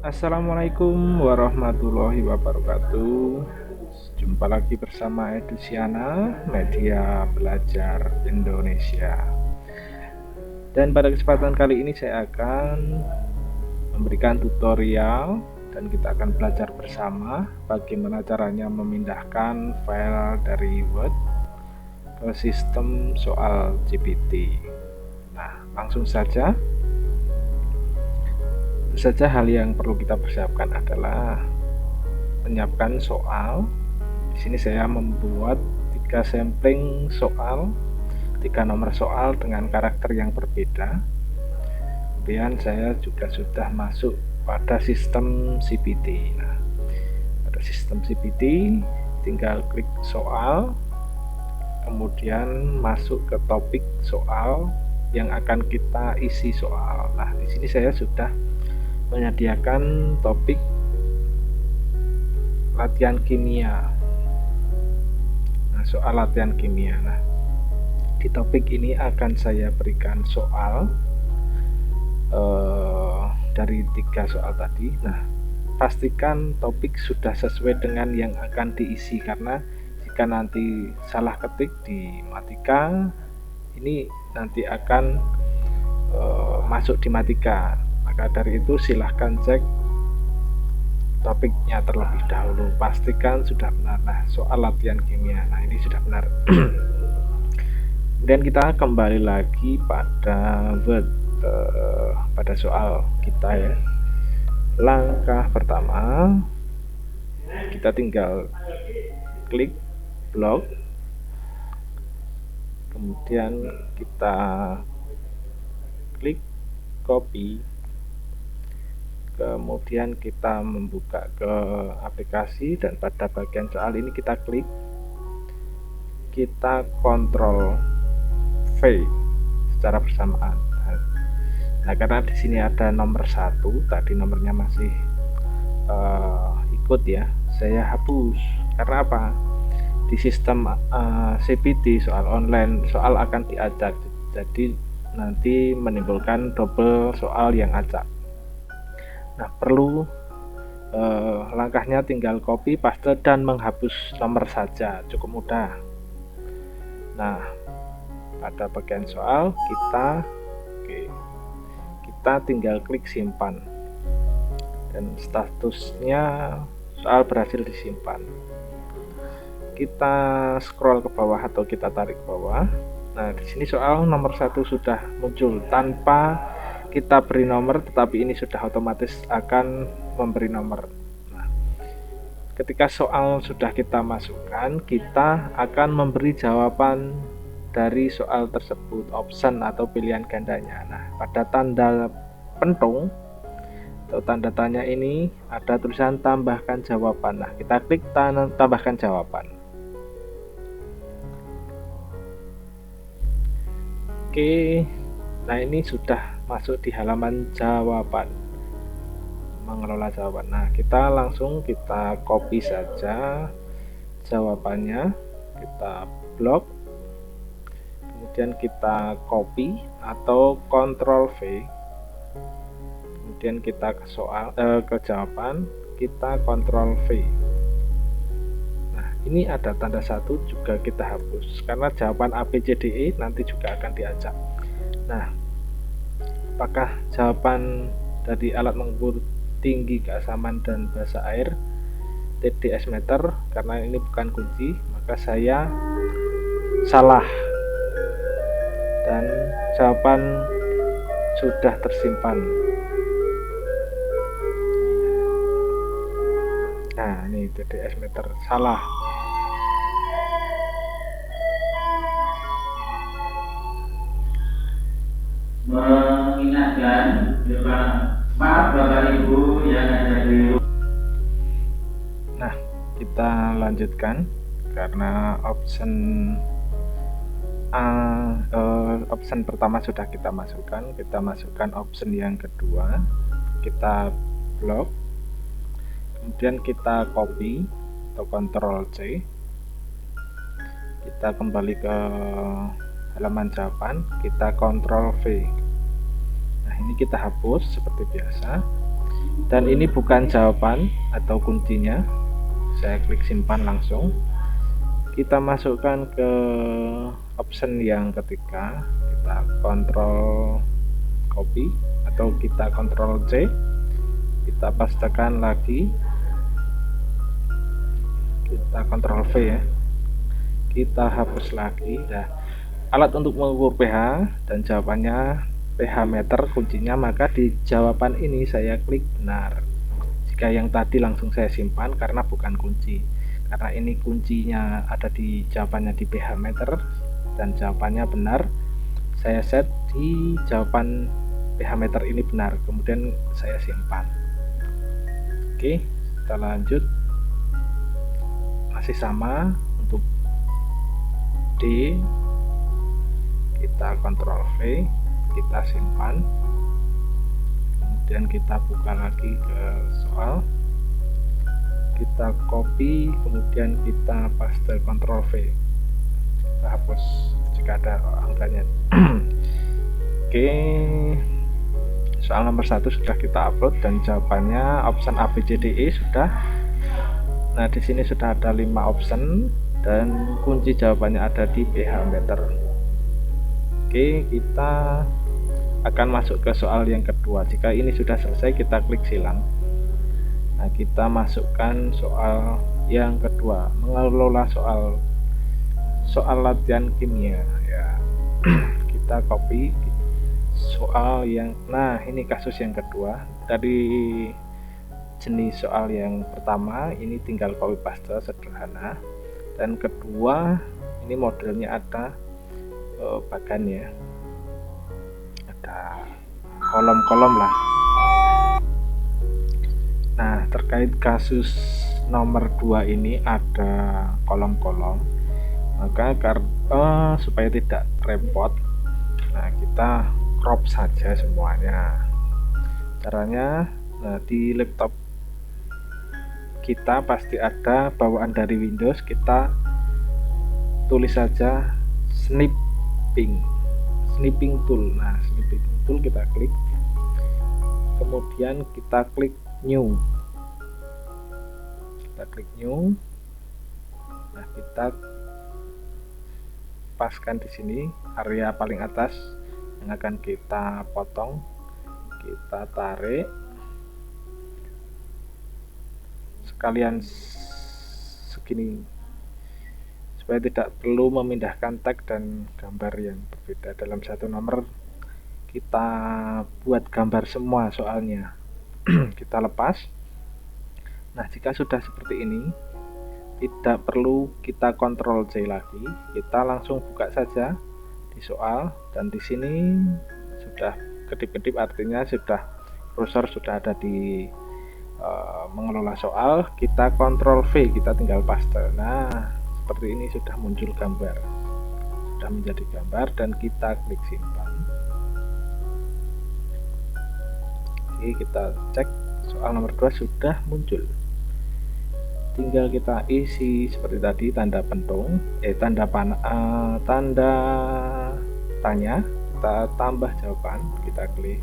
Assalamualaikum warahmatullahi wabarakatuh. Jumpa lagi bersama Edusiana, media belajar Indonesia. Dan pada kesempatan kali ini saya akan memberikan tutorial dan kita akan belajar bersama bagaimana caranya memindahkan file dari Word ke sistem soal GPT. Nah, langsung saja. Tentu saja hal yang perlu kita persiapkan adalah menyiapkan soal. Di sini saya membuat 3 sampling soal, 3 nomor soal dengan karakter yang berbeda. Kemudian saya juga sudah masuk pada sistem CPT. Nah, pada sistem CPT tinggal klik soal, kemudian masuk ke topik soal yang akan kita isi soal. Nah, di sini saya sudah menyediakan topik latihan kimia. Nah, soal latihan kimia. Nah, di topik ini akan saya berikan soal dari 3 soal tadi. Nah, pastikan topik sudah sesuai dengan yang akan diisi, karena jika nanti salah ketik di Matika, ini nanti akan masuk di Matika. Maka dari itu silahkan cek topiknya terlebih dahulu, pastikan sudah benar. Nah, soal latihan kimia, nah ini sudah benar. Kemudian kita kembali lagi pada Word, pada soal kita ya. Langkah pertama, kita tinggal klik blok, kemudian kita klik copy, kemudian kita membuka ke aplikasi, dan pada bagian soal ini kita klik, kita kontrol V secara bersamaan. Nah, karena di sini ada nomor 1, tadi nomornya masih ikut ya, saya hapus. Karena apa? Di sistem CPT soal online, soal akan diacak, jadi nanti menimbulkan double soal yang acak. Nah, perlu langkahnya tinggal copy, paste, dan menghapus nomor saja, cukup mudah. Nah, pada bagian soal kita tinggal klik simpan, dan statusnya soal berhasil disimpan. Kita scroll ke bawah atau kita tarik ke bawah. Nah, di sini soal nomor 1 sudah muncul tanpa kita beri nomor, tetapi ini sudah otomatis akan memberi nomor. Nah, ketika soal sudah kita masukkan, kita akan memberi jawaban dari soal tersebut, option atau pilihan gandanya. Nah, pada tanda pentung atau tanda tanya ini ada tulisan tambahkan jawaban. Nah, kita klik tambahkan jawaban. Oke, nah ini sudah masuk di halaman jawaban, mengelola jawaban. Nah, kita langsung kita copy saja jawabannya, kita blok, kemudian kita copy atau Ctrl V, kemudian kita ke soal ke jawaban, kita Ctrl V. Nah, ini ada tanda 1 juga kita hapus, karena jawaban ABCDE nanti juga akan diacak. Nah, apakah jawaban dari alat mengukur tinggi keasaman dan basa air TDS meter? Karena ini bukan kunci, maka saya salah, dan jawaban sudah tersimpan. Nah, ini TDS meter, salah. Mengingatkan, maaf Bapak Ibu yang ada di rumah. Nah, kita lanjutkan, karena option pertama sudah kita masukkan option yang kedua, kita blok, kemudian kita copy atau Ctrl C, kita kembali ke halaman jawaban, kita Ctrl V. Nah, ini kita hapus seperti biasa. dan ini bukan jawaban atau kuncinya. Saya klik simpan langsung. Kita masukkan ke option yang ketiga, kita kontrol copy atau kita kontrol C, kita pastekan lagi, kita kontrol V ya, kita hapus lagi. Nah, alat untuk mengukur pH dan jawabannya pH meter kuncinya, maka di jawaban ini saya klik benar. Jika yang tadi langsung saya simpan karena bukan kunci, karena ini kuncinya ada di jawabannya di pH meter dan jawabannya benar, saya set di jawaban pH meter ini benar, kemudian saya simpan. Oke, kita lanjut. Masih sama untuk D, kita kontrol V, kita simpan, kemudian kita buka lagi ke soal, kita copy, kemudian kita paste, kontrol V, kita hapus jika ada angkanya. Oke, soal nomor 1 sudah kita upload dan jawabannya option A, B, C, D, E sudah. Nah, di sini sudah ada 5 option dan kunci jawabannya ada di pH meter. Oke, kita akan masuk ke soal yang kedua. Jika ini sudah selesai, kita klik silang. Nah, kita masukkan soal yang kedua, mengelola soal latihan kimia ya. Kita copy soal yang, nah ini kasus yang kedua. Dari jenis soal yang pertama ini tinggal copy paste sederhana, dan kedua ini modelnya ada bagannya, ada kolom-kolom lah. Nah, terkait kasus nomor 2 ini ada kolom-kolom, maka supaya tidak repot, nah kita crop saja semuanya. Caranya, nah di laptop kita pasti ada bawaan dari Windows, kita tulis saja snipping tool. Nah, snipping tool kita klik, kemudian kita klik new, nah kita paskan di sini area paling atas yang akan kita potong, kita tarik sekalian segini supaya tidak perlu memindahkan tag dan gambar yang berbeda dalam satu nomor. Kita buat gambar semua soalnya. Kita lepas. Nah, jika sudah seperti ini, tidak perlu kita kontrol C lagi, kita langsung buka saja di soal, dan di sini sudah kedip-kedip, artinya sudah kursor sudah ada di mengelola soal. Kita kontrol V, kita tinggal paste. Nah, seperti ini sudah muncul gambar, sudah menjadi gambar, dan kita klik simpan. Oke, kita cek soal nomor 2 sudah muncul, tinggal kita isi seperti tadi, tanda pentung, tanda tanya, kita tambah jawaban, kita klik.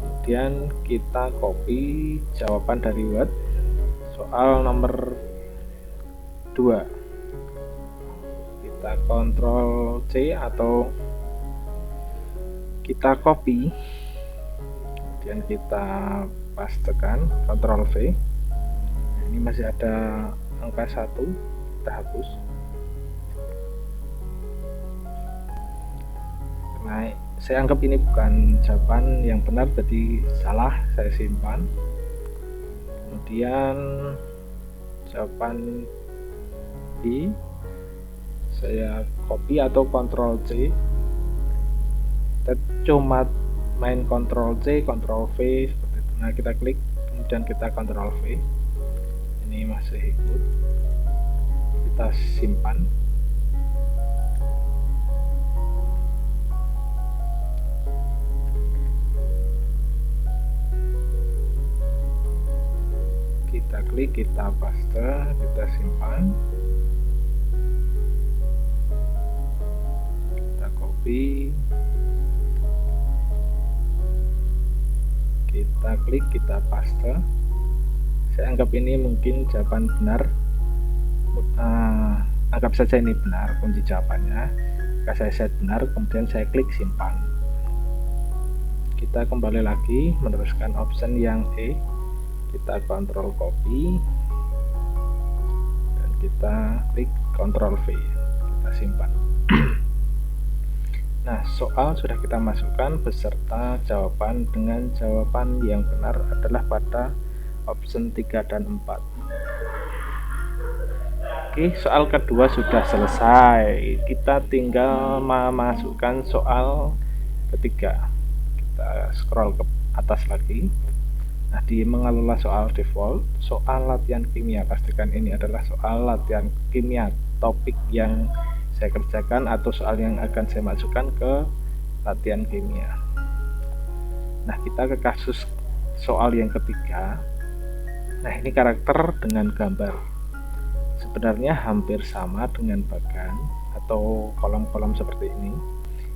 Kemudian kita copy jawaban dari Word soal nomor 2, kita kontrol C atau kita copy, kemudian kita pastekan, kontrol V. Ini masih ada angka 1, kita hapus. Nah, saya anggap ini bukan jawaban yang benar, jadi salah, saya simpan. Kemudian jawaban B saya copy atau kontrol C, kita cuma main kontrol C, kontrol V seperti itu. Nah, kita klik, kemudian kita kontrol V, ini masih ikut, kita simpan. Kita klik, kita paste, kita simpan, kita copy, kita klik, kita paste. Saya anggap ini mungkin jawaban benar, anggap saja ini benar kunci jawabannya, maka saya set benar, kemudian saya klik simpan. Kita kembali lagi meneruskan option yang E, kita kontrol copy dan kita klik Ctrl V, kita simpan. Nah, soal sudah kita masukkan beserta jawaban dengan jawaban yang benar adalah pada option 3 dan 4. Oke, soal kedua sudah selesai. Kita tinggal memasukkan soal ketiga. Kita scroll ke atas lagi. Nah, di mengelola soal default, soal latihan kimia, pastikan ini adalah soal latihan kimia, topik yang saya kerjakan atau soal yang akan saya masukkan ke latihan kimia. Nah, kita ke kasus soal yang ketiga. Nah, ini karakter dengan gambar. Sebenarnya hampir sama dengan bagan atau kolom-kolom seperti ini.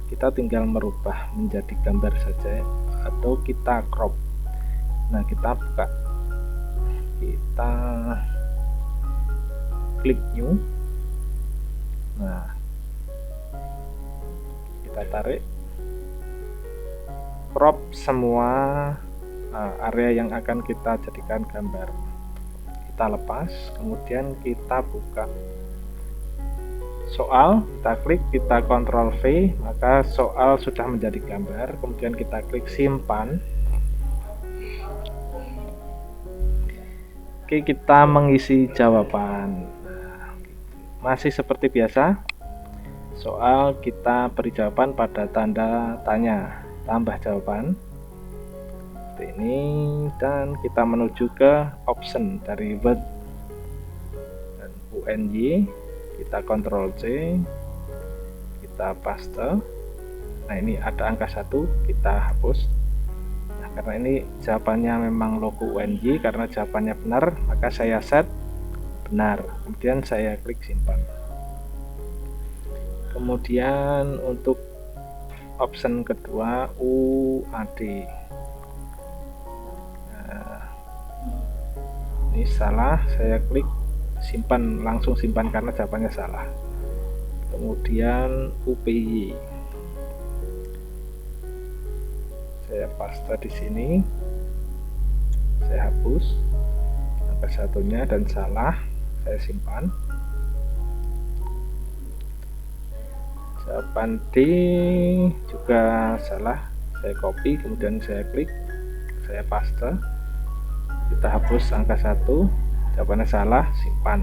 Kita tinggal merubah menjadi gambar saja atau kita crop. Nah, kita buka. Kita klik new. Nah, kita tarik. Crop semua area yang akan kita jadikan gambar, kita lepas, kemudian kita buka soal, kita klik, kita Ctrl V, maka soal sudah menjadi gambar. Kemudian kita klik simpan. Oke, kita mengisi jawaban. Masih seperti biasa, soal kita beri jawaban pada tanda tanya, tambah jawaban ini, dan kita menuju ke option dari Word dan UNY. Kita Ctrl C, kita paste. Nah, ini ada angka 1, kita hapus. Nah, karena ini jawabannya memang logo UNY, karena jawabannya benar, maka saya set benar, kemudian saya klik simpan. Kemudian untuk option kedua UAD, ini salah, saya klik simpan, langsung simpan karena jawabannya salah. Kemudian UPY, saya paste di sini, saya hapus angka satunya dan salah, saya simpan. Jawaban D juga salah, saya copy, kemudian saya klik, saya paste, kita hapus angka 1, jawabannya salah, simpan.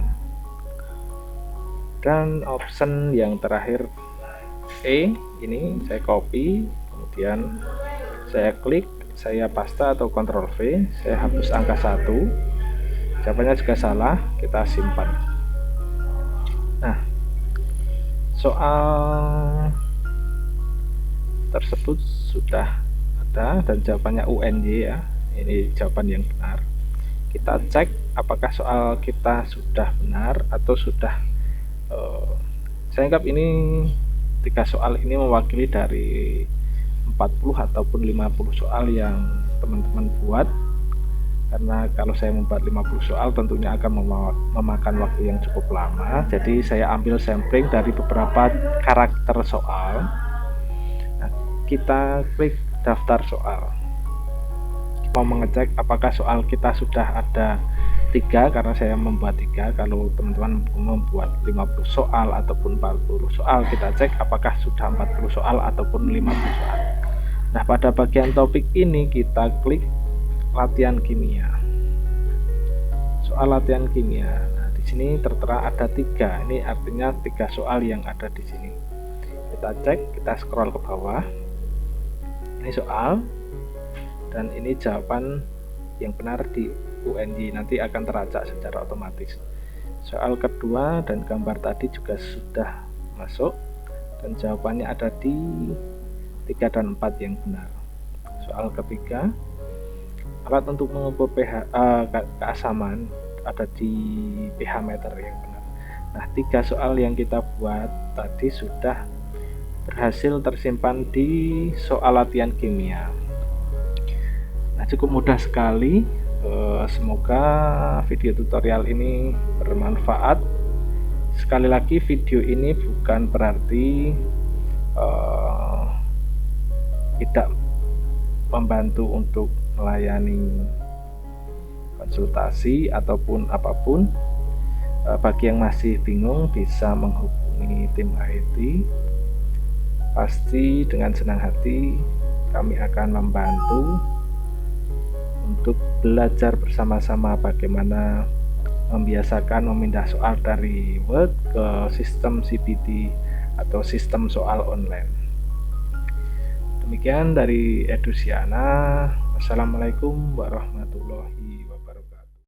Dan option yang terakhir E, ini saya copy, kemudian saya klik, saya paste atau Ctrl V, saya hapus angka 1, jawabannya juga salah, kita simpan. Nah, soal tersebut sudah ada dan jawabannya UNY ya, ini jawaban yang benar. Kita cek apakah soal kita sudah benar atau sudah saya anggap ini 3 soal ini mewakili dari 40 ataupun 50 soal yang teman-teman buat, karena kalau saya membuat 50 soal tentunya akan memakan waktu yang cukup lama. Jadi saya ambil sampling dari beberapa karakter soal. Nah, kita klik daftar soal, mau mengecek apakah soal kita sudah ada 3, karena saya membuat 3. Kalau teman-teman membuat 50 soal ataupun 40 soal, kita cek apakah sudah 40 soal ataupun 50 soal. Nah, pada bagian topik ini kita klik latihan kimia, soal latihan kimia. Nah, di sini tertera ada 3, ini artinya 3 soal yang ada di sini. Kita cek, kita scroll ke bawah, ini soal dan ini jawaban yang benar di UNY, nanti akan teracak secara otomatis. Soal kedua dan gambar tadi juga sudah masuk dan jawabannya ada di 3 dan 4 yang benar. Soal ketiga, alat untuk mengukur keasaman ada di pH meter yang benar. Nah, 3 soal yang kita buat tadi sudah berhasil tersimpan di soal latihan kimia. cukup mudah sekali. Semoga video tutorial ini bermanfaat. Sekali lagi, video ini bukan berarti tidak membantu untuk melayani konsultasi ataupun apapun. Bagi yang masih bingung bisa menghubungi tim IT. Pasti dengan senang hati kami akan membantu untuk belajar bersama-sama bagaimana membiasakan memindah soal dari Word ke sistem CPT atau sistem soal online. Demikian dari Edusiana. Wassalamualaikum warahmatullahi